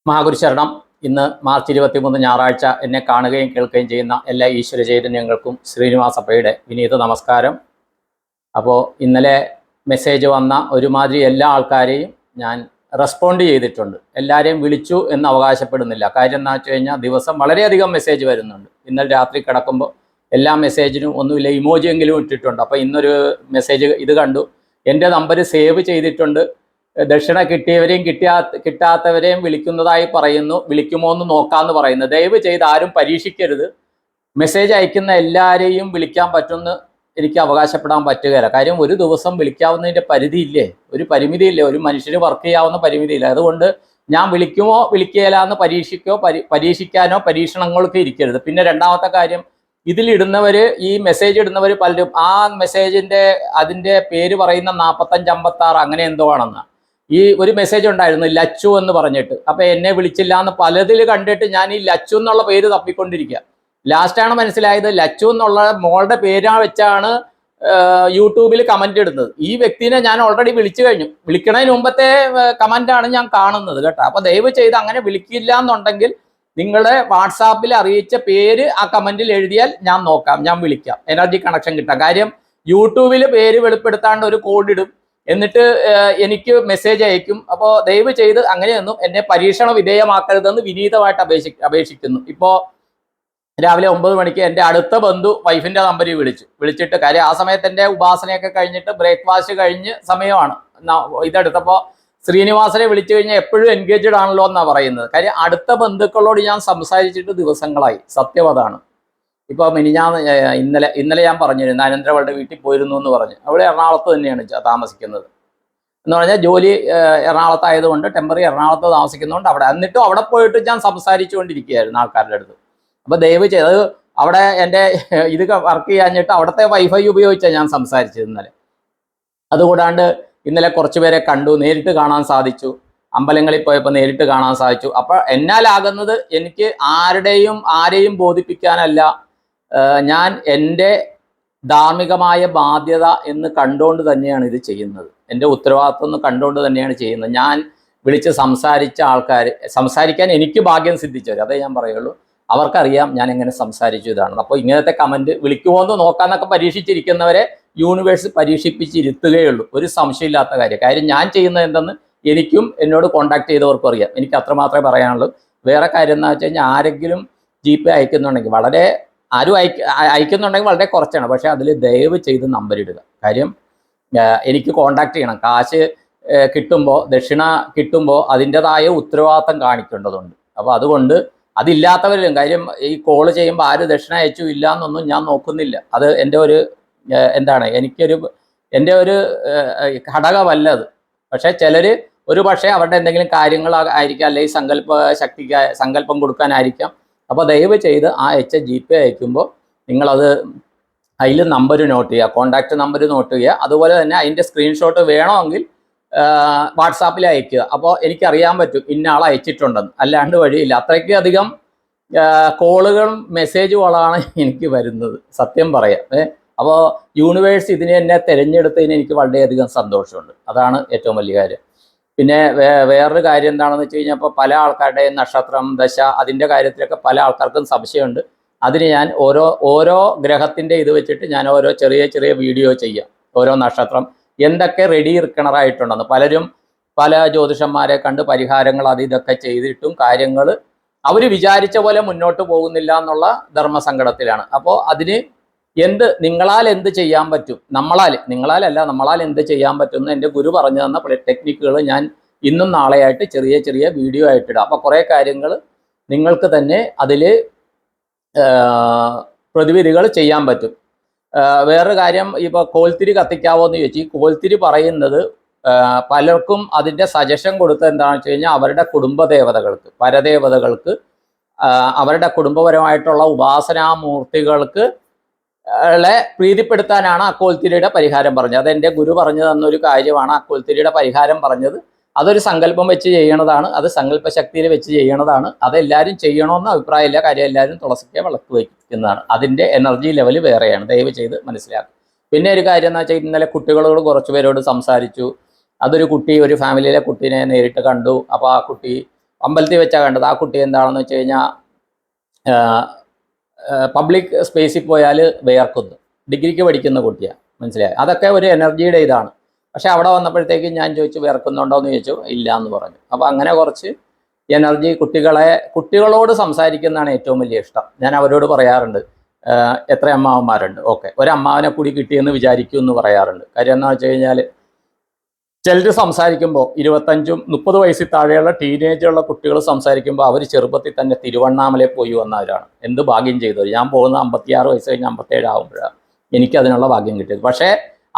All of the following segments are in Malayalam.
മഹാഗുരുശരണം. ഇന്ന് മാർച്ച് 23 ഞായറാഴ്ച എന്നെ കാണുകയും കേൾക്കുകയും ചെയ്യുന്ന എല്ലാ ഈശ്വര ചൈതന്യങ്ങൾക്കും ശ്രീനിവാസപ്പയുടെ വിനീത നമസ്കാരം. അപ്പോൾ ഇന്നലെ മെസ്സേജ് വന്ന ഒരുമാതിരി എല്ലാ ആൾക്കാരെയും ഞാൻ റെസ്പോണ്ട് ചെയ്തിട്ടുണ്ട്. എല്ലാവരെയും വിളിച്ചു എന്ന് അവകാശപ്പെടുന്നില്ല. കാര്യം എന്താ വെച്ച് കഴിഞ്ഞാൽ ദിവസം വളരെയധികം മെസ്സേജ് വരുന്നുണ്ട്. ഇന്നലെ രാത്രി കിടക്കുമ്പോൾ എല്ലാ മെസ്സേജിനും ഒന്നുമില്ല ഇമോജിയെങ്കിലും ഇട്ടിട്ടുണ്ട്. അപ്പോൾ ഇന്നൊരു മെസ്സേജ് ഇത് കണ്ടു, എൻ്റെ നമ്പർ സേവ് ചെയ്തിട്ടുണ്ട്, ദക്ഷിണ കിട്ടിയവരെയും കിട്ടാത്തവരെയും വിളിക്കുന്നതായി പറയുന്നു, വിളിക്കുമോ എന്ന് നോക്കാമെന്ന് പറയുന്നു. ദയവ് ചെയ്ത് ആരും പരീക്ഷിക്കരുത്. മെസ്സേജ് അയക്കുന്ന എല്ലാവരെയും വിളിക്കാൻ പറ്റുമെന്ന് എനിക്ക് അവകാശപ്പെടാൻ പറ്റുകയില്ല. കാര്യം ഒരു ദിവസം വിളിക്കാവുന്നതിൻ്റെ പരിധിയില്ലേ, ഒരു പരിമിതിയില്ലേ, ഒരു മനുഷ്യന് വർക്ക് ചെയ്യാവുന്ന പരിമിതിയില്ല. അതുകൊണ്ട് ഞാൻ വിളിക്കുമോ വിളിക്കുകയില്ല എന്ന് പരീക്ഷിക്കാനോ പരീക്ഷണങ്ങൾക്ക് ഇരിക്കരുത്. പിന്നെ രണ്ടാമത്തെ കാര്യം, ഇതിലിടുന്നവർ, ഈ മെസ്സേജ് ഇടുന്നവർ പലരും ആ മെസ്സേജിൻ്റെ അതിൻ്റെ പേര് പറയുന്ന 45 56 അങ്ങനെ എന്തോ ആണെന്ന്. ഈ ഒരു മെസ്സേജ് ഉണ്ടായിരുന്നു ലച്ചു എന്ന് പറഞ്ഞിട്ട്. അപ്പോൾ എന്നെ വിളിച്ചില്ല എന്ന് പലതിൽ കണ്ടിട്ട് ഞാൻ ഈ ലച്ചു എന്നുള്ള പേര് തപ്പിക്കൊണ്ടിരിക്കുക. ലാസ്റ്റാണ് മനസ്സിലായത് ലച്ചു എന്നുള്ള മോളുടെ പേരാണ് വെച്ചാണ് യൂട്യൂബിൽ കമൻ്റ് ഇടുന്നത്. ഈ വ്യക്തിനെ ഞാൻ ഓൾറെഡി വിളിച്ചു കഴിഞ്ഞു. വിളിക്കണതിന് മുമ്പത്തെ കമൻ്റാണ് ഞാൻ കാണുന്നത് കേട്ടോ. അപ്പോൾ ദയവ് ചെയ്ത് അങ്ങനെ വിളിക്കില്ല എന്നുണ്ടെങ്കിൽ നിങ്ങളുടെ വാട്സാപ്പിൽ അറിയിച്ച പേര് ആ കമൻറ്റിൽ എഴുതിയാൽ ഞാൻ നോക്കാം, ഞാൻ വിളിക്കാം, എനർജി കണക്ഷൻ കിട്ടാം. കാര്യം യൂട്യൂബിൽ പേര് വെളിപ്പെടുത്താണ്ട് ഒരു കോഡ് ഇടും, എന്നിട്ട് എനിക്ക് മെസ്സേജ് അയക്കും. അപ്പോൾ ദയവ് ചെയ്ത് അങ്ങനെയൊന്നും എന്നെ പരീക്ഷണ വിധേയമാക്കരുതെന്ന് വിനീതമായിട്ട് അപേക്ഷിക്കുന്നു. ഇപ്പോൾ രാവിലെ 9 മണിക്ക് എൻ്റെ അടുത്ത ബന്ധു വൈഫിൻ്റെ നമ്പറിൽ വിളിച്ചിട്ട്, കാര്യം ആ സമയത്ത് എൻ്റെ ഉപാസനയൊക്കെ കഴിഞ്ഞിട്ട് ബ്രേക്ക്ഫാസ്റ്റ് കഴിഞ്ഞ് സമയമാണ്. ഇതെടുത്തപ്പോൾ ശ്രീനിവാസനെ വിളിച്ചു കഴിഞ്ഞാൽ എപ്പോഴും എൻഗേജ്ഡ് ആണല്ലോ എന്നാണ് പറയുന്നത്. കാര്യം അടുത്ത ബന്ധുക്കളോട് ഞാൻ സംസാരിച്ചിട്ട് ദിവസങ്ങളായി, സത്യം അതാണ്. ഇപ്പോൾ ഇന്നലെ ഞാൻ പറഞ്ഞിരുന്നു അനന്തരവളുടെ വീട്ടിൽ പോയിരുന്നു എന്ന് പറഞ്ഞു. അവിടെ എറണാകുളത്ത് തന്നെയാണ് താമസിക്കുന്നത് എന്ന് പറഞ്ഞാൽ ജോലി എറണാകുളത്തായതുകൊണ്ട് ടെമ്പററി എറണാകുളത്ത് താമസിക്കുന്നതുകൊണ്ട് അവിടെ. എന്നിട്ടും അവിടെ പോയിട്ട് ഞാൻ സംസാരിച്ചുകൊണ്ടിരിക്കുകയായിരുന്നു ആൾക്കാരുടെ അടുത്ത്. അപ്പോൾ ദയവ് ചെയ്ത് അവിടെ എൻ്റെ ഇത് വർക്ക് ചെയ്യാഞ്ഞിട്ട് അവിടുത്തെ വൈഫൈ ഉപയോഗിച്ചാണ് ഞാൻ സംസാരിച്ചത് ഇന്നലെ. അതുകൂടാണ്ട് ഇന്നലെ കുറച്ച് പേരെ കണ്ടു, നേരിട്ട് കാണാൻ സാധിച്ചു. അമ്പലങ്ങളിൽ പോയപ്പോൾ നേരിട്ട് കാണാൻ സാധിച്ചു. അപ്പോൾ എന്നാലാകുന്നത് എനിക്ക് ആരെയും ബോധിപ്പിക്കാനല്ല, ഞാൻ എൻ്റെ ധാർമ്മികമായ ബാധ്യത എന്ന് കണ്ടുകൊണ്ട് തന്നെയാണ് ഇത് ചെയ്യുന്നത്. എൻ്റെ ഉത്തരവാദിത്വം എന്ന് കണ്ടുകൊണ്ട് തന്നെയാണ് ചെയ്യുന്നത്. ഞാൻ വിളിച്ച് സംസാരിച്ച ആൾക്കാർ, സംസാരിക്കാൻ എനിക്ക് ഭാഗ്യം സിദ്ധിച്ചവർ, അതേ ഞാൻ പറയുള്ളൂ, അവർക്കറിയാം ഞാൻ എങ്ങനെ സംസാരിച്ചു ഇതാണ്. അപ്പോൾ ഇങ്ങനത്തെ കമൻറ്റ് വിളിക്കുമോ എന്ന് നോക്കാമെന്നൊക്കെ പരീക്ഷിച്ചിരിക്കുന്നവരെ യൂണിവേഴ്സ് പരീക്ഷിപ്പിച്ചിരുത്തുകയുള്ളൂ, ഒരു സംശയമില്ലാത്ത കാര്യം. ഞാൻ ചെയ്യുന്നത് എന്തെന്ന് എനിക്കും എന്നോട് കോൺടാക്ട് ചെയ്തവർക്കും അറിയാം. എനിക്ക് അത്രമാത്രമേ പറയാനുള്ളൂ. വേറെ കാര്യം എന്ന് വെച്ച് കഴിഞ്ഞാൽ ആരെങ്കിലും GP അയക്കുന്നുണ്ടെങ്കിൽ ആരും അയക്കുന്നുണ്ടെങ്കിൽ വളരെ കുറച്ചാണ്, പക്ഷേ അതിൽ ദയവ് ചെയ്ത് നമ്പർ ഇടുക. കാര്യം എനിക്ക് കോൺടാക്ട് ചെയ്യണം. കാശ് കിട്ടുമ്പോൾ, ദക്ഷിണ കിട്ടുമ്പോൾ അതിൻ്റെതായ ഉത്തരവാദിത്തം കാണിക്കേണ്ടതുണ്ട്. അപ്പോൾ അതുകൊണ്ട് അതില്ലാത്തവരിലും, കാര്യം ഈ കോള് ചെയ്യുമ്പോൾ ആര് ദക്ഷിണ അയച്ചു ഇല്ല എന്നൊന്നും ഞാൻ നോക്കുന്നില്ല. അത് എൻ്റെ ഒരു എൻ്റെ ഒരു ഘടകമല്ല അത്. പക്ഷേ ചിലർ ഒരു പക്ഷേ അവരുടെ എന്തെങ്കിലും കാര്യങ്ങൾ ആയിരിക്കാം, അല്ലെങ്കിൽ സങ്കല്പം കൊടുക്കാനായിരിക്കാം. അപ്പോൾ ദയവ് ചെയ്ത് ആ GP അയക്കുമ്പോൾ നിങ്ങളത് അതിൽ നമ്പർ നോട്ട് ചെയ്യുക, കോൺടാക്റ്റ് നമ്പർ നോട്ട് ചെയ്യുക. അതുപോലെ തന്നെ അതിൻ്റെ സ്ക്രീൻഷോട്ട് വേണമെങ്കിൽ വാട്സാപ്പിൽ അയക്കുക. അപ്പോൾ എനിക്കറിയാൻ പറ്റും ഇന്ന ആൾ അയച്ചിട്ടുണ്ടെന്ന്. അല്ലാണ്ട് വഴിയില്ല. അത്രയ്ക്ക് അധികം കോളുകളും മെസ്സേജുകളാണ് എനിക്ക് വരുന്നത്, സത്യം പറയാം. അപ്പോൾ യൂണിവേഴ്സ് എന്നെ തിരഞ്ഞെടുത്തതിന് എനിക്ക് വളരെയധികം സന്തോഷമുണ്ട്. അതാണ് ഏറ്റവും വലിയ കാര്യം. പിന്നെ വേറൊരു കാര്യം എന്താണെന്ന് വെച്ച് കഴിഞ്ഞാൽ, ഇപ്പോൾ പല ആൾക്കാരുടെയും നക്ഷത്രം, ദശ, അതിൻ്റെ കാര്യത്തിലൊക്കെ പല ആൾക്കാർക്കും സംശയമുണ്ട്. അതിന് ഞാൻ ഓരോ ഗ്രഹത്തിൻ്റെ ഇത് വെച്ചിട്ട് ഞാൻ ഓരോ ചെറിയ വീഡിയോ ചെയ്യാം. ഓരോ നക്ഷത്രം എന്തൊക്കെ റെഡി ഇരിക്കണറായിട്ടുണ്ടെന്ന്. പല ജ്യോതിഷന്മാരെ കണ്ട് പരിഹാരങ്ങൾ ഇതൊക്കെ ചെയ്തിട്ടും കാര്യങ്ങൾ അവർ വിചാരിച്ച പോലെ മുന്നോട്ട് പോകുന്നില്ല എന്നുള്ള ധർമ്മസങ്കടത്തിലാണ്. അപ്പോൾ അതിന് നിങ്ങളാൽ എന്ത് ചെയ്യാൻ പറ്റും, നമ്മളാൽ എന്ത് ചെയ്യാൻ പറ്റുമെന്ന് എൻ്റെ ഗുരു പറഞ്ഞു തന്ന ടെക്നിക്കുകൾ ഞാൻ ഇന്നും നാളെയായിട്ട് ചെറിയ വീഡിയോ ആയിട്ടിടാം. അപ്പോൾ കുറേ കാര്യങ്ങൾ നിങ്ങൾക്ക് തന്നെ അതിൽ പ്രതിവിധികൾ ചെയ്യാൻ പറ്റും. വേറൊരു കാര്യം, ഇപ്പോൾ കോൽത്തിരി കത്തിക്കാവോ എന്ന് ചോദിച്ചു. ഈ കോൽത്തിരി പറയുന്നത് പലർക്കും അതിൻ്റെ സജഷൻ കൊടുത്തത് എന്താണെന്ന് വെച്ച് കഴിഞ്ഞാൽ, അവരുടെ കുടുംബദേവതകൾക്ക്, പരദേവതകൾക്ക്, അവരുടെ കുടുംബപരമായിട്ടുള്ള ഉപാസനാമൂർത്തികൾക്ക് പ്രീതിപ്പെടുത്താനാണ് അക്കോൽത്തിരിയുടെ പരിഹാരം പറഞ്ഞത്. അതെൻ്റെ ഗുരു പറഞ്ഞു തന്നൊരു കാര്യമാണ്. അക്കോൽത്തിരിയുടെ പരിഹാരം പറഞ്ഞത് അതൊരു സങ്കല്പം വെച്ച് ചെയ്യണതാണ്, അത് സങ്കല്പശക്തിയിൽ വെച്ച് ചെയ്യണതാണ്. അതെല്ലാവരും ചെയ്യണമെന്ന് അഭിപ്രായമില്ല. കാര്യം എല്ലാവരും തുളസിക്ക് വിളക്ക് വയ്ക്കുന്നതാണ്. അതിൻ്റെ എനർജി ലെവൽ വേറെയാണ്, ദയവ് ചെയ്ത് മനസ്സിലാക്കും. പിന്നെ ഒരു കാര്യം എന്ന് വെച്ചാൽ, ഇന്നലെ കുട്ടികളോട് കുറച്ച് പേരോട് സംസാരിച്ചു. അതൊരു കുട്ടി, ഒരു ഫാമിലിയിലെ കുട്ടീനെ നേരിട്ട് കണ്ടു. അപ്പോൾ ആ കുട്ടി അമ്പലത്തിൽ വെച്ചാൽ കണ്ടത്. ആ കുട്ടി എന്താണെന്ന് വെച്ച് കഴിഞ്ഞാൽ പബ്ലിക് സ്പേസിൽ പോയാൽ വിയർക്കുന്നു. ഡിഗ്രിക്ക് പഠിക്കുന്ന കുട്ടിയാണ്, മനസ്സിലായി. അതൊക്കെ ഒരു എനർജിയുടെ ഇതാണ്. പക്ഷെ അവിടെ വന്നപ്പോഴത്തേക്കും ഞാൻ ചോദിച്ചു വിയർക്കുന്നുണ്ടോ എന്ന് ചോദിച്ചു, ഇല്ല എന്ന് പറഞ്ഞു. അപ്പോൾ അങ്ങനെ കുറച്ച് എനർജി കുട്ടികളോട് സംസാരിക്കുന്നതാണ് ഏറ്റവും വലിയ ഇഷ്ടം. ഞാൻ അവരോട് പറയാറുണ്ട്, എത്ര അമ്മാവന്മാരുണ്ട്, ഓക്കെ, ഒരമ്മാവനെ കൂടി കിട്ടിയെന്ന് വിചാരിക്കും എന്ന് പറയാറുണ്ട്. കാര്യം എന്താണെന്ന് വെച്ച് കഴിഞ്ഞാൽ ചിലർ സംസാരിക്കുമ്പോൾ 25-30 വയസ്സിൽ താഴെയുള്ള ടീനേജുള്ള കുട്ടികൾ സംസാരിക്കുമ്പോൾ അവർ ചെറുപ്പത്തിൽ തന്നെ തിരുവണ്ണാമല പോയി വന്നവരാണ്. എന്ത് ഭാഗ്യം ചെയ്തത്. ഞാൻ പോകുന്നത് 56 വയസ്സ് കഴിഞ്ഞ് 57 ആകുമ്പോഴാണ് എനിക്കതിനുള്ള ഭാഗ്യം കിട്ടിയത്. പക്ഷേ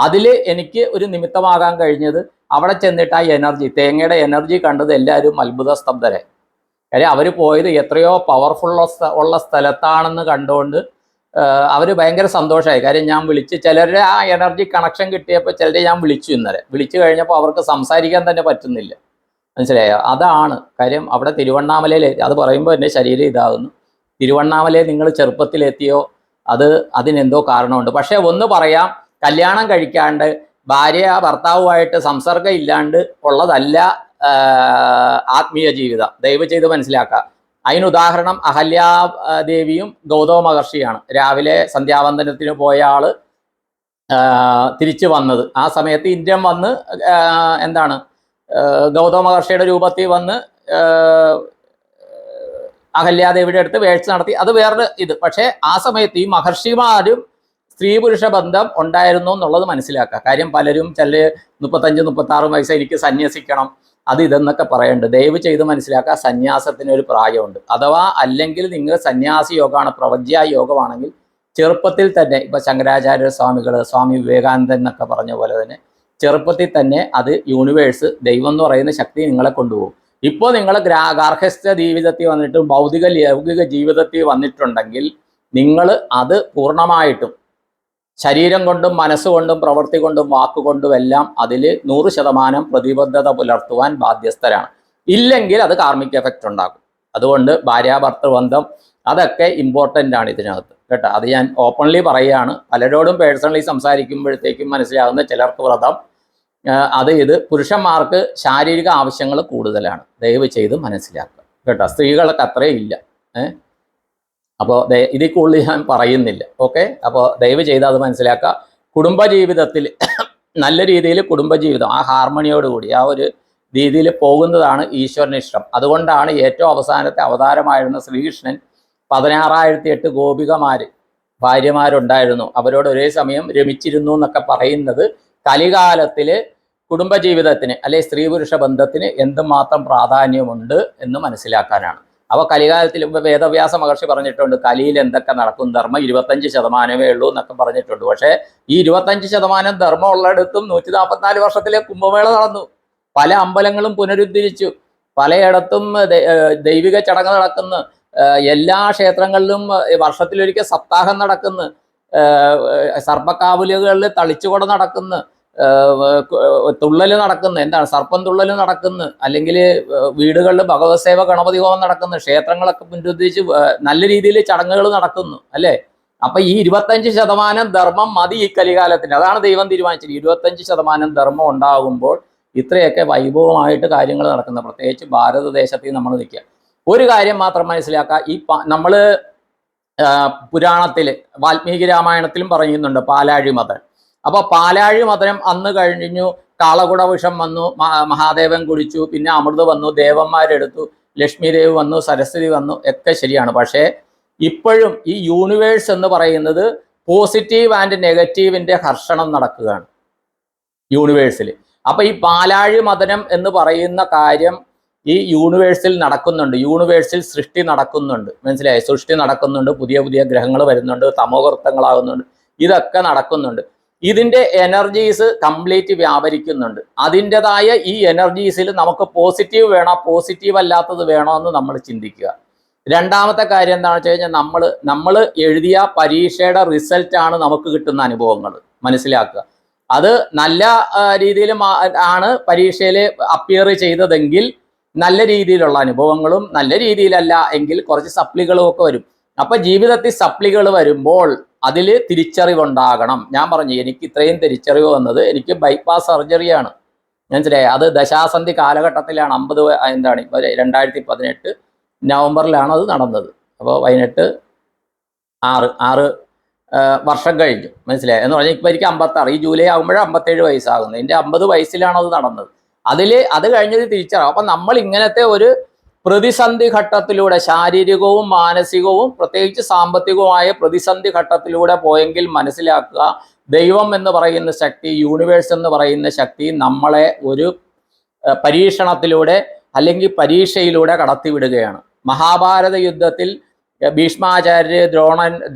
അതിൽ എനിക്ക് ഒരു നിമിത്തമാകാൻ കഴിഞ്ഞത് അവിടെ ചെന്നിട്ട് ആ എനർജി, തേങ്ങയുടെ എനർജി കണ്ടത് എല്ലാവരും അത്ഭുത സ്തബ്ധരെ. കാര്യം അവർ പോയത് എത്രയോ പവർഫുൾ ഉള്ള സ്ഥലത്താണെന്ന് കണ്ടുകൊണ്ട് അവർ ഭയങ്കര സന്തോഷമായി. കാര്യം ഞാൻ വിളിച്ച് ചിലരുടെ ആ എനർജി കണക്ഷൻ കിട്ടിയപ്പോൾ ചിലരെ ഞാൻ വിളിച്ചു. ഇന്നലെ വിളിച്ചു കഴിഞ്ഞപ്പോൾ അവർക്ക് സംസാരിക്കാൻ തന്നെ പറ്റുന്നില്ല, മനസ്സിലായോ? അതാണ് കാര്യം. അവിടെ തിരുവണ്ണാമലയിൽ അത് പറയുമ്പോൾ എൻ്റെ ശരീരം ഇതാകുന്നു. തിരുവണ്ണാമലയിൽ നിങ്ങൾ ചെറുപ്പത്തിലെത്തിയോ അതിനെന്തോ കാരണമുണ്ട്. പക്ഷേ ഒന്ന് പറയാം, കല്യാണം കഴിക്കാണ്ട് ഭർത്താവുമായിട്ട് സംസർഗം ഇല്ലാണ്ട് ഉള്ളതല്ല ആത്മീയ ജീവിതം. ദയവ് ചെയ്ത് മനസ്സിലാക്കുക. അതിനുദാഹരണം അഹല്യാദേവിയും ഗൗതമ മഹർഷിയാണ്. രാവിലെ സന്ധ്യാവന്ദനത്തിന് പോയ ആള് തിരിച്ചു വന്നത്. ആ സമയത്ത് ഇന്ത്യൻ വന്ന് ഗൗതമ മഹർഷിയുടെ രൂപത്തിൽ വന്ന് അഹല്യാദേവിയുടെ അടുത്ത് വേഴ്ച നടത്തി. അത് വേറെ ഇത്. പക്ഷേ ആ സമയത്ത് ഈ മഹർഷിമാരും സ്ത്രീ പുരുഷ ബന്ധം ഉണ്ടായിരുന്നു എന്നുള്ളത് മനസ്സിലാക്കുക. കാര്യം പലരും 35-36 വയസ്സ് എനിക്ക് സന്യസിക്കണം ഇതെന്നൊക്കെ പറയുന്നുണ്ട്. ദയവ് ചെയ്ത് മനസ്സിലാക്കുക, സന്യാസത്തിന് ഒരു പ്രായമുണ്ട്. അഥവാ അല്ലെങ്കിൽ നിങ്ങൾ സന്യാസി യോഗമാണ്, പ്രവജ്യ യോഗമാണെങ്കിൽ ചെറുപ്പത്തിൽ തന്നെ, ഇപ്പം ശങ്കരാചാര്യ സ്വാമികൾ, സ്വാമി വിവേകാനന്ദൻ എന്നൊക്കെ പറഞ്ഞ പോലെ തന്നെ ചെറുപ്പത്തിൽ തന്നെ അത് യൂണിവേഴ്സ്, ദൈവം എന്ന് പറയുന്ന ശക്തി നിങ്ങളെ കൊണ്ടുപോകും. ഇപ്പോൾ നിങ്ങൾ ഗാർഹസ്ഥ ജീവിതത്തിൽ വന്നിട്ടും ലൗകിക ജീവിതത്തിൽ വന്നിട്ടുണ്ടെങ്കിൽ നിങ്ങൾ അത് പൂർണ്ണമായിട്ടും ശരീരം കൊണ്ടും മനസ്സുകൊണ്ടും പ്രവൃത്തി കൊണ്ടും വാക്കുകൊണ്ടും എല്ലാം അതിൽ 100% പ്രതിബദ്ധത പുലർത്തുവാൻ ബാധ്യസ്ഥരാണ്. ഇല്ലെങ്കിൽ അത് കാർമിക് എഫക്റ്റ് ഉണ്ടാകും. അതുകൊണ്ട് ഭാര്യാഭർത്തൃ ബന്ധം അതൊക്കെ ഇമ്പോർട്ടൻ്റ് ആണ് ഇതിനകത്ത്, കേട്ടോ. അത് ഞാൻ ഓപ്പൺലി പറയുകയാണ്. പലരോടും പേഴ്സണലി സംസാരിക്കുമ്പോഴത്തേക്കും മനസ്സിലാകുന്ന ചിലർക്ക് വ്രതം ഇത് പുരുഷന്മാർക്ക് ശാരീരിക ആവശ്യങ്ങൾ കൂടുതലാണ്. ദയവ് ചെയ്ത് മനസ്സിലാക്കുക, കേട്ടോ. സ്ത്രീകൾക്ക് അത്രയും ഇല്ല. അപ്പോൾ ഇതിൽ കൂടുതൽ ഞാൻ പറയുന്നില്ല, ഓക്കെ. അപ്പോൾ ദയവ് ചെയ്ത് അത് മനസ്സിലാക്കുക. കുടുംബജീവിതത്തിൽ നല്ല രീതിയിൽ കുടുംബജീവിതം ആ ഹാർമണിയോടുകൂടി ആ ഒരു രീതിയിൽ പോകുന്നതാണ് ഈശ്വരനിഷ്ടം. അതുകൊണ്ടാണ് ഏറ്റവും അവസാനത്തെ അവതാരമായിരുന്ന ശ്രീകൃഷ്ണൻ 16,008 ഭാര്യമാരുണ്ടായിരുന്നു. അവരോട് ഒരേ സമയം രമിച്ചിരുന്നു എന്നൊക്കെ പറയുന്നത് കലികാലത്തിൽ കുടുംബജീവിതത്തിന് അല്ലെങ്കിൽ സ്ത്രീ പുരുഷ ബന്ധത്തിന് എന്തുമാത്രം പ്രാധാന്യമുണ്ട് എന്ന് മനസ്സിലാക്കാനാണ്. അപ്പോൾ കലികാലത്തിൽ വേദവ്യാസ മഹർഷി പറഞ്ഞിട്ടുണ്ട്, കലിയിൽ എന്തൊക്കെ നടക്കും, ധർമ്മം 25% ഉള്ളൂ എന്നൊക്കെ പറഞ്ഞിട്ടുണ്ട്. പക്ഷേ ഈ 25% ധർമ്മം ഉള്ളിടത്തും 144 വർഷത്തിലെ കുംഭമേള നടന്നു. പല അമ്പലങ്ങളും പുനരുദ്ധരിച്ചു, പലയിടത്തും ദൈവിക ചടങ്ങ് നടക്കുന്നു, എല്ലാ ക്ഷേത്രങ്ങളിലും വർഷത്തിലൊരിക്കൽ സപ്താഹം നടക്കുന്നു, സർപ്പക്കാവുലുകളിൽ തളിച്ചുകൊട നടക്കുന്നു, തുള്ളൽ നടക്കുന്നു, സർപ്പം തുള്ളൽ നടക്കുന്നു, അല്ലെങ്കിൽ വീടുകളിൽ ഭഗവത് സേവ ഗണപതി ഹോമം നടക്കുന്നു, ക്ഷേത്രങ്ങളൊക്കെ പുനരുദ്ധരിച്ച് നല്ല രീതിയിൽ ചടങ്ങുകൾ നടക്കുന്നു, അല്ലേ? അപ്പൊ ഈ 25% ധർമ്മം മതി ഈ കലികാലത്തിന്. അതാണ് ദൈവം തീരുമാനിച്ചത്. 25% ധർമ്മം ഉണ്ടാകുമ്പോൾ ഇത്രയൊക്കെ വൈഭവമായിട്ട് കാര്യങ്ങൾ നടക്കുന്നത്. പ്രത്യേകിച്ച് ഭാരതദേശത്തിൽ നമ്മൾ നിൽക്കുക. ഒരു കാര്യം മാത്രം മനസ്സിലാക്കുക, നമ്മൾ പുരാണത്തിൽ വാൽമീകി രാമായണത്തിലും പറയുന്നുണ്ട് പാലാഴി മതൻ. അപ്പോൾ പാലാഴി മതനം അന്ന് കഴിഞ്ഞു, കാളകുട വിഷം വന്നു, മഹാദേവൻ കുടിച്ചു, പിന്നെ അമൃത് വന്നു, ദേവന്മാരെടുത്തു, ലക്ഷ്മി ദേവി വന്നു, സരസ്വതി വന്നു, ഒക്കെ ശരിയാണ്. പക്ഷേ ഇപ്പോഴും ഈ യൂണിവേഴ്സ് എന്ന് പറയുന്നത് പോസിറ്റീവ് ആൻഡ് നെഗറ്റീവിൻ്റെ ഹർഷണം നടക്കുകയാണ് യൂണിവേഴ്സിൽ. അപ്പോൾ ഈ പാലാഴി മതനം എന്ന് പറയുന്ന കാര്യം ഈ യൂണിവേഴ്സിൽ നടക്കുന്നുണ്ട്. യൂണിവേഴ്സിൽ സൃഷ്ടി നടക്കുന്നുണ്ട്, മനസ്സിലായി? സൃഷ്ടി നടക്കുന്നുണ്ട്, പുതിയ പുതിയ ഗ്രഹങ്ങൾ വരുന്നുണ്ട്, തമോകൃത്തങ്ങളാകുന്നുണ്ട്, ഇതൊക്കെ നടക്കുന്നുണ്ട്. ഇതിൻ്റെ എനർജീസ് കംപ്ലീറ്റ് വ്യാപരിക്കുന്നുണ്ട്. അതിൻ്റെതായ ഈ എനർജീസിൽ നമുക്ക് പോസിറ്റീവ് വേണോ പോസിറ്റീവ് അല്ലാത്തത് വേണോ എന്ന് നമ്മൾ ചിന്തിക്കുക. രണ്ടാമത്തെ കാര്യം എന്താണെന്ന് വെച്ച് കഴിഞ്ഞാൽ നമ്മൾ എഴുതിയ പരീക്ഷയുടെ റിസൾട്ടാണ് നമുക്ക് കിട്ടുന്ന അനുഭവങ്ങൾ, മനസ്സിലാക്കുക. അത് നല്ല രീതിയിൽ ആണ് പരീക്ഷയിൽ അപ്പിയർ ചെയ്തതെങ്കിൽ നല്ല രീതിയിലുള്ള അനുഭവങ്ങളും, നല്ല രീതിയിലല്ല എങ്കിൽ കുറച്ച് സപ്ലികളും ഒക്കെ വരും. അപ്പം ജീവിതത്തിൽ സപ്ലികൾ വരുമ്പോൾ അതിൽ തിരിച്ചറിവുണ്ടാകണം. ഞാൻ പറഞ്ഞു, എനിക്ക് ഇത്രയും തിരിച്ചറിവ് വന്നത് എനിക്ക് ബൈപ്പാസ് സർജറിയാണ്. മനസ്സിലായി. അത് ദശാസന്ധി കാലഘട്ടത്തിലാണ് 50 എന്താണ് 2018 നവംബറിലാണ് അത് നടന്നത്. അപ്പോൾ 6 വർഷം കഴിഞ്ഞു. മനസ്സിലായി എന്ന് പറഞ്ഞാൽ ഇപ്പോൾ എനിക്ക് 56, ഈ ജൂലൈ ആകുമ്പോഴേ 57 വയസ്സാകുന്നു. എൻ്റെ 50 വയസ്സിലാണ് അത് നടന്നത്. അത് കഴിഞ്ഞത് തിരിച്ചറിയാം. അപ്പം നമ്മൾ ഇങ്ങനത്തെ ഒരു പ്രതിസന്ധി ഘട്ടത്തിലൂടെ, ശാരീരികവും മാനസികവും പ്രത്യേകിച്ച് സാമ്പത്തികവുമായ പ്രതിസന്ധി ഘട്ടത്തിലൂടെ പോയെങ്കിൽ മനസ്സിലാക്കുക, ദൈവം എന്ന് പറയുന്ന ശക്തി, യൂണിവേഴ്സ് എന്ന് പറയുന്ന ശക്തി നമ്മളെ ഒരു പരീക്ഷണത്തിലൂടെ അല്ലെങ്കിൽ പരീക്ഷയിലൂടെ കടത്തിവിടുകയാണ്. മഹാഭാരത യുദ്ധത്തിൽ ഭീഷ്മാചാര്യർ,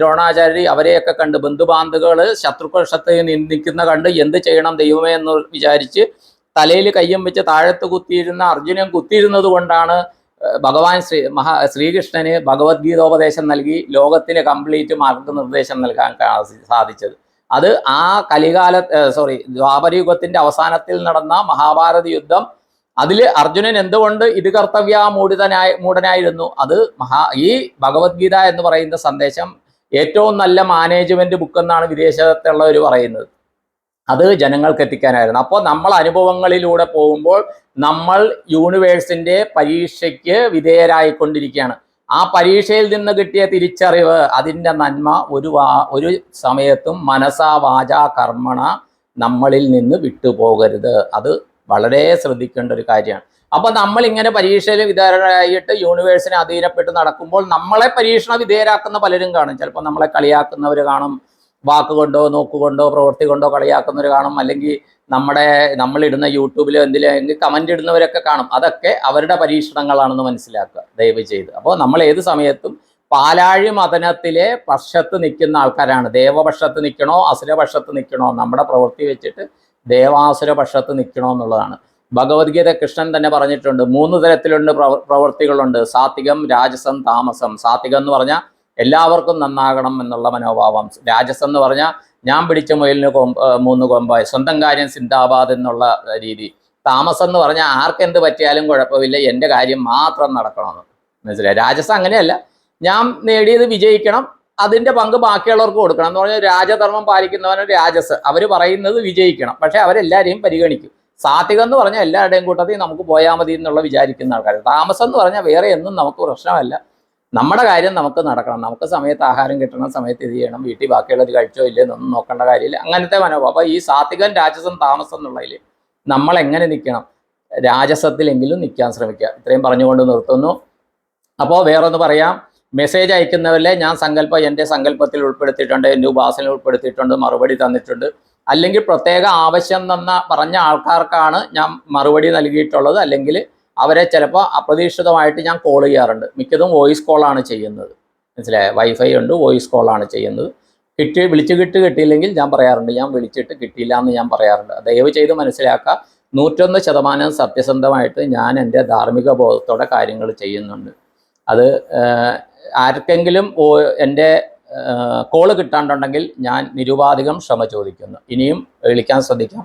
ദ്രോണാചാര്യർ അവരെയൊക്കെ കണ്ട്, ബന്ധുബാന്ധുക്കൾ ശത്രുപക്ഷത്ത് നിൽക്കുന്ന കണ്ട് എന്ത് ചെയ്യണം ദൈവമേ എന്ന് വിചാരിച്ച് തലയിൽ കയ്യും വെച്ച് താഴത്ത് കുത്തിയിരുന്ന അർജുനൻ കുത്തിയിരുന്നത് കൊണ്ടാണ് ഭഗവാൻ ശ്രീകൃഷ്ണന് ഭഗവത്ഗീതോപദേശം നൽകി ലോകത്തിന് കംപ്ലീറ്റ് മാർഗനിർദ്ദേശം നൽകാൻ സാധിച്ചത്. അത് ആ ദ്വാപരയുഗത്തിന്റെ അവസാനത്തിൽ നടന്ന മഹാഭാരത യുദ്ധം. അതിൽ അർജുനൻ എന്തുകൊണ്ട് ഇത് മൂഢനായിരുന്നു? അത് ഈ ഭഗവത്ഗീത എന്ന് പറയുന്ന സന്ദേശം ഏറ്റവും നല്ല മാനേജ്മെന്റ് ബുക്ക് എന്നാണ് വിദേശത്തുള്ളവർ പറയുന്നത്. അത് ജനങ്ങൾക്ക് എത്തിക്കാനായിരുന്നു. അപ്പോൾ നമ്മൾ അനുഭവങ്ങളിലൂടെ പോകുമ്പോൾ നമ്മൾ യൂണിവേഴ്സിന്റെ പരീക്ഷയ്ക്ക് വിധേയരായിക്കൊണ്ടിരിക്കുകയാണ്. ആ പരീക്ഷയിൽ നിന്ന് കിട്ടിയ തിരിച്ചറിവ്, അതിൻ്റെ നന്മ ഒരു സമയത്തും മനസാ വാചാ കർമ്മണ നമ്മളിൽ നിന്ന് വിട്ടുപോകരുത്. അത് വളരെ ശ്രദ്ധിക്കേണ്ട ഒരു കാര്യമാണ്. അപ്പൊ നമ്മൾ ഇങ്ങനെ പരീക്ഷയിൽ വിധേയരായിട്ട് യൂണിവേഴ്സിനെ അധീനപ്പെട്ട് നടക്കുമ്പോൾ നമ്മളെ പരീക്ഷണ വിധേയരാക്കുന്ന പലരും കാണും. ചിലപ്പോൾ നമ്മളെ കളിയാക്കുന്നവർ കാണും, വാക്കുകൊണ്ടോ നോക്കുകൊണ്ടോ പ്രവൃത്തി കൊണ്ടോ കളിയാക്കുന്നവർ കാണും, അല്ലെങ്കിൽ നമ്മളിടുന്ന യൂട്യൂബിലോ എന്തിലെങ്കിൽ കമൻ്റ് ഇടുന്നവരൊക്കെ കാണും. അതൊക്കെ അവരുടെ പരീക്ഷണങ്ങളാണെന്ന് മനസ്സിലാക്കുക ദയവ് ചെയ്ത്. അപ്പോൾ നമ്മൾ ഏത് സമയത്തും പാലാഴി മതനത്തിലെ പക്ഷത്ത് നിൽക്കുന്ന ആൾക്കാരാണ്. ദേവപക്ഷത്ത് നിൽക്കണോ അസുരപക്ഷത്ത് നിൽക്കണോ, നമ്മുടെ പ്രവൃത്തി വെച്ചിട്ട് ദേവാസുര പക്ഷത്ത് നിൽക്കണോ എന്നുള്ളതാണ്. ഭഗവത്ഗീത കൃഷ്ണൻ തന്നെ പറഞ്ഞിട്ടുണ്ട്, 3 തരത്തിലുണ്ട് പ്രവൃത്തികളുണ്ട്: സാത്വികം, രാജസം, താമസം. സാത്വികം എന്ന് പറഞ്ഞാൽ എല്ലാവർക്കും നന്നാകണം എന്നുള്ള മനോഭാവം. രാജസം എന്ന് പറഞ്ഞാൽ ഞാൻ പിടിച്ച മുയലിന് 3 കൊമ്പായി, സ്വന്തം കാര്യം സിന്ദാബാദ് എന്നുള്ള രീതി. താമസം എന്ന് പറഞ്ഞാൽ ആർക്കെന്ത് പറ്റിയാലും കുഴപ്പമില്ല, എൻ്റെ കാര്യം മാത്രം നടക്കണമെന്ന്. മനസ്സിലായി? രാജസം അങ്ങനെയല്ല, ഞാൻ നേടിയത് വിജയിക്കണം, അതിൻ്റെ പങ്ക് ബാക്കിയുള്ളവർക്ക് കൊടുക്കണം എന്ന് പറഞ്ഞാൽ രാജധർമ്മം പാലിക്കുന്നവന് രാജസ്. അവർ പറയുന്നത് വിജയിക്കണം, പക്ഷെ അവരെല്ലാവരെയും പരിഗണിക്കും. സാത്വികം എന്ന് പറഞ്ഞാൽ എല്ലാവരുടെയും കൂട്ടത്തിൽ നമുക്ക് പോയാൽ മതി എന്നുള്ള വിചാരിക്കുന്ന ആൾക്കാർ. താമസം എന്ന് പറഞ്ഞാൽ വേറെ എന്നും നമുക്ക് പ്രശ്നമല്ല, നമ്മുടെ കാര്യം നമുക്ക് നടക്കണം, നമുക്ക് സമയത്ത് ആഹാരം കിട്ടണം, സമയത്ത് ഇത് ചെയ്യണം, വീട്ടിൽ ബാക്കിയുള്ളത് കഴിച്ചോ ഇല്ലെന്നൊന്നും നോക്കേണ്ട കാര്യമില്ല, അങ്ങനത്തെ മനോഭാവം. അപ്പോൾ ഈ സാത്വികം, രാജസം, താമസം എന്നുള്ളതിൽ നമ്മൾ എങ്ങനെ നിൽക്കണം? രാജസത്തിലെങ്കിലും നിൽക്കാൻ ശ്രമിക്കുക. ഇത്രയും പറഞ്ഞുകൊണ്ട് നിർത്തുന്നു. അപ്പോൾ വേറൊന്ന് പറയാം, മെസ്സേജ് അയക്കുന്നവരിലെ ഞാൻ എൻ്റെ സങ്കല്പത്തിൽ ഉൾപ്പെടുത്തിയിട്ടുണ്ട്, എൻ്റെ ഉപാസനയിൽ ഉൾപ്പെടുത്തിയിട്ടുണ്ട്, മറുപടി തന്നിട്ടുണ്ട്. അല്ലെങ്കിൽ പ്രത്യേക ആവശ്യം പറഞ്ഞ ആൾക്കാർക്കാണ് ഞാൻ മറുപടി നൽകിയിട്ടുള്ളത്. അല്ലെങ്കിൽ അവരെ ചിലപ്പോൾ അപ്രതീക്ഷിതമായിട്ട് ഞാൻ കോൾ ചെയ്യാറുണ്ട്. മിക്കതും വോയിസ് കോളാണ് ചെയ്യുന്നത്. മനസ്സിലായോ? വൈഫൈ ഉണ്ട്, വോയിസ് കോളാണ് ചെയ്യുന്നത്. വിളിച്ച് കിട്ടിയില്ലെങ്കിൽ ഞാൻ പറയാറുണ്ട്, ഞാൻ വിളിച്ചിട്ട് കിട്ടിയില്ല എന്ന് ഞാൻ പറയാറുണ്ട്. ദയവ് ചെയ്ത് മനസ്സിലാക്കുക, 101% സത്യസന്ധമായിട്ട് ഞാൻ എൻ്റെ ധാർമ്മിക ബോധത്തോടെ കാര്യങ്ങൾ ചെയ്യുന്നുണ്ട്. അത് ആർക്കെങ്കിലും എൻ്റെ കോള് കിട്ടാണ്ടുണ്ടെങ്കിൽ ഞാൻ നിരുപാധികം ക്ഷമ ചോദിക്കുന്നു. ഇനിയും വിളിക്കാൻ ശ്രദ്ധിക്കാം.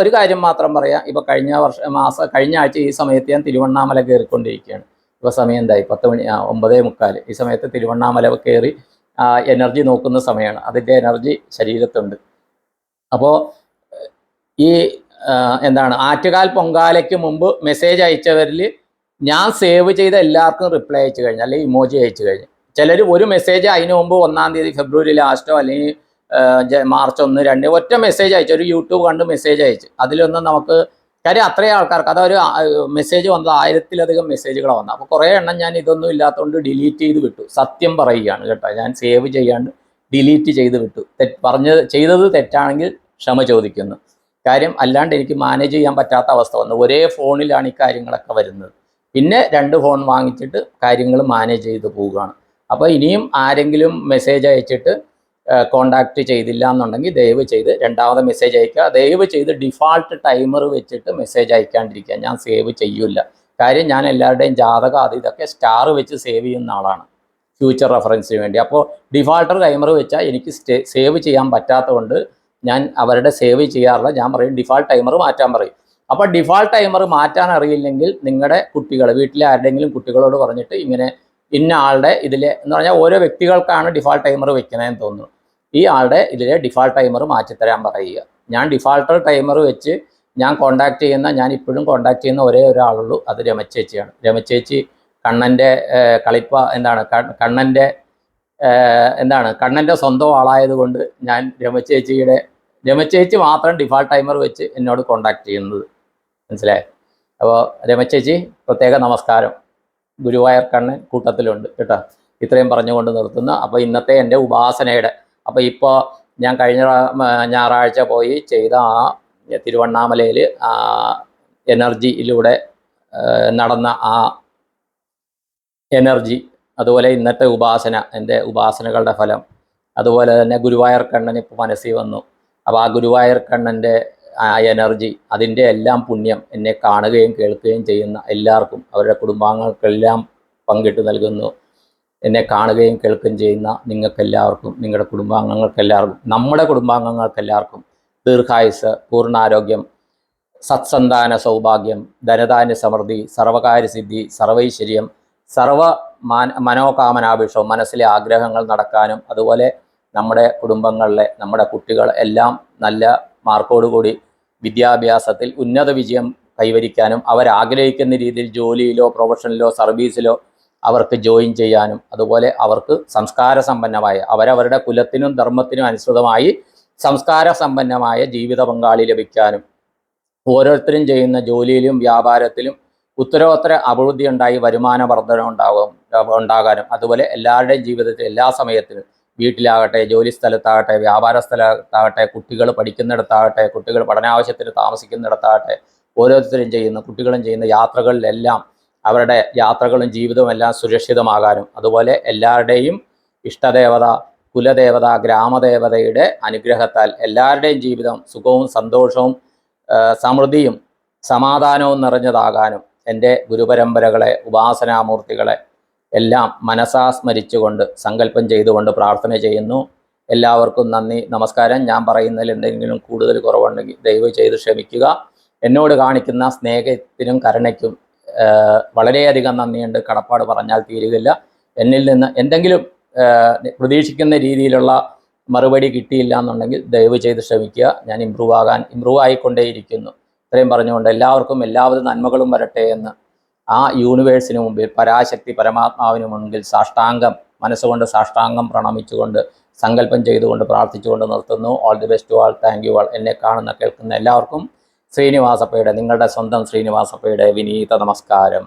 ഒരു കാര്യം മാത്രം പറയാം. ഇപ്പോൾ കഴിഞ്ഞ ആഴ്ച ഈ സമയത്ത് ഞാൻ തിരുവണ്ണാമല കയറിക്കൊണ്ടിരിക്കുകയാണ്. ഇപ്പോൾ സമയം എന്തായി? 9:45. ഈ സമയത്ത് തിരുവണ്ണാമല കയറി എനർജി നോക്കുന്ന സമയമാണ്. അതിൻ്റെ എനർജി ശരീരത്തുണ്ട്. അപ്പോൾ ഈ ആറ്റുകാൽ പൊങ്കാലയ്ക്ക് മുമ്പ് മെസ്സേജ് അയച്ചവരിൽ ഞാൻ സേവ് ചെയ്ത എല്ലാവർക്കും റിപ്ലൈ അയച്ചു കഴിഞ്ഞു, അല്ലെങ്കിൽ ഇമോജി അയച്ചു കഴിഞ്ഞു. ചിലർ ഒരു മെസ്സേജ് അതിന് മുമ്പ് 1-ാം തീയതി ഫെബ്രുവരി ലാസ്റ്റോ അല്ലെങ്കിൽ മാർച്ച് 1, 2 ഒറ്റ മെസ്സേജ് അയച്ചു, ഒരു യൂട്യൂബ് കണ്ട് മെസ്സേജ് അയച്ചു. അതിലൊന്നും നമുക്ക് കാര്യം അത്രയും ആൾക്കാർക്ക് അതൊരു മെസ്സേജ് വന്നത് 1000-ലധികം മെസ്സേജുകൾ വന്നു. അപ്പോൾ കുറേ എണ്ണം ഞാൻ ഇതൊന്നും ഇല്ലാത്തതുകൊണ്ട് ഡിലീറ്റ് ചെയ്ത് വിട്ടു. സത്യം പറയുകയാണ് കേട്ടോ, ഞാൻ സേവ് ചെയ്യാണ്ട് ഡിലീറ്റ് ചെയ്ത് വിട്ടു. ചെയ്തത് തെറ്റാണെങ്കിൽ ക്ഷമ ചോദിക്കുന്നു. കാര്യം അല്ലാണ്ട് എനിക്ക് മാനേജ് ചെയ്യാൻ പറ്റാത്ത അവസ്ഥ വന്നു. ഒരേ ഫോണിലാണ് ഈ കാര്യങ്ങളൊക്കെ വരുന്നത്. പിന്നെ 2 ഫോൺ വാങ്ങിച്ചിട്ട് കാര്യങ്ങൾ മാനേജ് ചെയ്ത് പോവുകയാണ്. അപ്പോൾ ഇനിയും ആരെങ്കിലും മെസ്സേജ് അയച്ചിട്ട് കോണ്ടാക്ട് ചെയ്തില്ല എന്നുണ്ടെങ്കിൽ ദയവ് ചെയ്ത് 2ാമത് മെസ്സേജ് അയക്കുക. ദയവ് ചെയ്ത് ഡിഫാൾട്ട് ടൈമർ വെച്ചിട്ട് മെസ്സേജ് അയക്കാണ്ടിരിക്കുക. ഞാൻ സേവ് ചെയ്യില്ല. കാര്യം ഞാൻ എല്ലാവരുടെയും ജാതകം അത് ഇതൊക്കെ സ്റ്റാർ വെച്ച് സേവ് ചെയ്യുന്ന ആളാണ്, ഫ്യൂച്ചർ റെഫറൻസിന് വേണ്ടി. അപ്പോൾ ഡിഫാൾട്ടർ ടൈമർ വെച്ചാൽ എനിക്ക് സേവ് ചെയ്യാൻ പറ്റാത്തതുകൊണ്ട് ഞാൻ അവരുടെ സേവ് ചെയ്യാറില്ല. ഞാൻ പറയും ഡിഫാൾട്ട് ടൈമർ മാറ്റാൻ പറയും. അപ്പോൾ ഡിഫാൾട്ട് ടൈമർ മാറ്റാൻ അറിയില്ലെങ്കിൽ നിങ്ങളുടെ കുട്ടികൾ, വീട്ടിലെ ആരുടെയെങ്കിലും കുട്ടികളോട് പറഞ്ഞിട്ട് ഇങ്ങനെ ഇന്ന ആളുടെ എന്ന് പറഞ്ഞാൽ ഓരോ വ്യക്തികൾക്കാണ് ഡിഫാൾട്ട് ടൈമർ വെക്കണതെന്ന് തോന്നുന്നു. ഈ ആളുടെ ഡിഫാൾട്ട് ടൈമർ മാറ്റിത്തരാൻ പറയുക. ഞാൻ ഡിഫാൾട്ടർ ടൈമർ വെച്ച് ഞാൻ ഞാൻ ഇപ്പോഴും കോണ്ടാക്ട് ചെയ്യുന്ന ഒരേ ഒരാളുള്ളൂ, അത് രമചേച്ചിയാണ്. രമചേച്ചി കണ്ണൻ്റെ കളിപ്പ എന്താണ് കണ്ണൻ്റെ കണ്ണൻ്റെ സ്വന്തം ആളായതുകൊണ്ട് ഞാൻ രമചേച്ചി മാത്രം ഡിഫാൾട്ട് ടൈമർ വെച്ച് എന്നോട് കോണ്ടാക്ട് ചെയ്യുന്നത്, മനസ്സിലായി. അപ്പോൾ രമചേച്ചി പ്രത്യേക നമസ്കാരം. ഗുരുവായൂർ കണ്ണൻ കൂട്ടത്തിലുണ്ട് കേട്ടോ. ഇത്രയും പറഞ്ഞുകൊണ്ട് നിർത്തുന്നു. അപ്പോൾ ഇന്നത്തെ എൻ്റെ ഉപാസനയുടെ ഇപ്പോൾ ഞാൻ കഴിഞ്ഞ ഞായറാഴ്ച പോയി ചെയ്ത ആ തിരുവണ്ണാമലയിൽ എനർജിയിലൂടെ നടന്ന ആ എനർജി, അതുപോലെ ഇന്നത്തെ ഉപാസന, എൻ്റെ ഉപാസനകളുടെ ഫലം, അതുപോലെ തന്നെ ഗുരുവായൂർ കണ്ണൻ ഇപ്പോൾ മനസ്സിൽ വന്നു. അപ്പോൾ ആ ഗുരുവായൂർ കണ്ണൻ്റെ ആ എനർജി, അതിൻ്റെ എല്ലാം പുണ്യം എന്നെ കാണുകയും കേൾക്കുകയും ചെയ്യുന്ന എല്ലാവർക്കും, അവരുടെ കുടുംബാംഗങ്ങൾക്കെല്ലാം പങ്കിട്ട് നൽകുന്നു. എന്നെ കാണുകയും കേൾക്കുകയും ചെയ്യുന്ന നിങ്ങൾക്കെല്ലാവർക്കും, നിങ്ങളുടെ കുടുംബാംഗങ്ങൾക്കെല്ലാവർക്കും, നമ്മുടെ കുടുംബാംഗങ്ങൾക്കെല്ലാവർക്കും ദീർഘായുസ്, പൂർണ്ണാരോഗ്യം, സത്സന്താന സൗഭാഗ്യം, ധനധാന്യ സമൃദ്ധി, സർവകാര്യസിദ്ധി, സർവൈശ്വര്യം, സർവ മനോകാമനാഭിഷ്ടവും, മനസ്സിലെ ആഗ്രഹങ്ങൾ നടക്കാനും, അതുപോലെ നമ്മുടെ കുടുംബങ്ങളിലെ നമ്മുടെ കുട്ടികൾ എല്ലാം നല്ല മാർക്കോടുകൂടി വിദ്യാഭ്യാസത്തിൽ ഉന്നത വിജയം കൈവരിക്കാനും, അവരാഗ്രഹിക്കുന്ന രീതിയിൽ ജോലിയിലോ പ്രൊഫഷനിലോ സർവീസിലോ അവർക്ക് ജോയിൻ ചെയ്യാനും, അതുപോലെ അവർക്ക് സംസ്കാര സമ്പന്നമായ, അവരവരുടെ കുലത്തിനും ധർമ്മത്തിനും അനുസൃതമായി സംസ്കാര സമ്പന്നമായ ജീവിത പങ്കാളി ലഭിക്കാനും, ഓരോരുത്തരും ചെയ്യുന്ന ജോലിയിലും വ്യാപാരത്തിലും ഉത്തരോത്തര അഭിവൃദ്ധി ഉണ്ടായി വരുമാന വർധന ഉണ്ടാകാനും, അതുപോലെ എല്ലാവരുടെയും ജീവിതത്തിൽ എല്ലാ സമയത്തിലും, വീട്ടിലാകട്ടെ, ജോലി സ്ഥലത്താകട്ടെ, വ്യാപാര സ്ഥലത്താകട്ടെ, കുട്ടികൾ പഠിക്കുന്നിടത്താകട്ടെ, കുട്ടികൾ പഠനാവശ്യത്തിന് താമസിക്കുന്നിടത്താകട്ടെ, ഓരോരുത്തരും ചെയ്യുന്ന കുട്ടികളും ചെയ്യുന്ന യാത്രകളിലെല്ലാം അവരുടെ യാത്രകളും ജീവിതവും എല്ലാം സുരക്ഷിതമാകാനും, അതുപോലെ എല്ലാവരുടെയും ഇഷ്ടദേവത, കുലദേവത, ഗ്രാമദേവതയുടെ അനുഗ്രഹത്താൽ എല്ലാവരുടെയും ജീവിതം സുഖവും സന്തോഷവും സമൃദ്ധിയും സമാധാനവും നിറഞ്ഞതാകാനും എൻ്റെ ഗുരുപരമ്പരകളെ, ഉപാസനാമൂർത്തികളെ എല്ലാം മനസാ സ്മരിച്ചുകൊണ്ട് സങ്കല്പം ചെയ്തുകൊണ്ട് പ്രാർത്ഥന ചെയ്യുന്നു. എല്ലാവർക്കും നന്ദി, നമസ്കാരം. ഞാൻ പറയുന്നതിൽ എന്തെങ്കിലും കൂടുതൽ കുറവുണ്ടെങ്കിൽ ദയവ് ചെയ്ത് ക്ഷമിക്കുക. എന്നോട് കാണിക്കുന്ന സ്നേഹത്തിനും കരുണയ്ക്കും വളരെയധികം നന്ദിയുണ്ട്. കടപ്പാട് പറഞ്ഞാൽ തീരുകയില്ല. എന്നിൽ നിന്ന് എന്തെങ്കിലും പ്രതീക്ഷിക്കുന്ന രീതിയിലുള്ള മറുപടി കിട്ടിയില്ല എന്നുണ്ടെങ്കിൽ ദയവ് ചെയ്ത് ക്ഷമിക്കുക. ഞാൻ ഇമ്പ്രൂവ് ആയിക്കൊണ്ടേയിരിക്കുന്നു. ഇത്രയും പറഞ്ഞുകൊണ്ട് എല്ലാവർക്കും എല്ലാവിധ നന്മകളും വരട്ടെ എന്ന് ആ യൂണിവേഴ്സിന് മുമ്പിൽ, പരാശക്തി പരമാത്മാവിന് മുമ്പിൽ മനസ്സുകൊണ്ട് സാഷ്ടാംഗം പ്രണമിച്ചുകൊണ്ട് സങ്കല്പം ചെയ്തുകൊണ്ട് പ്രാർത്ഥിച്ചുകൊണ്ട് നിർത്തുന്നു. All the best to all. Thank you all. എന്നെ കാണുന്ന കേൾക്കുന്ന എല്ലാവർക്കും നിങ്ങളുടെ സ്വന്തം ശ്രീനിവാസപ്പയുടെ വിനീത നമസ്കാരം.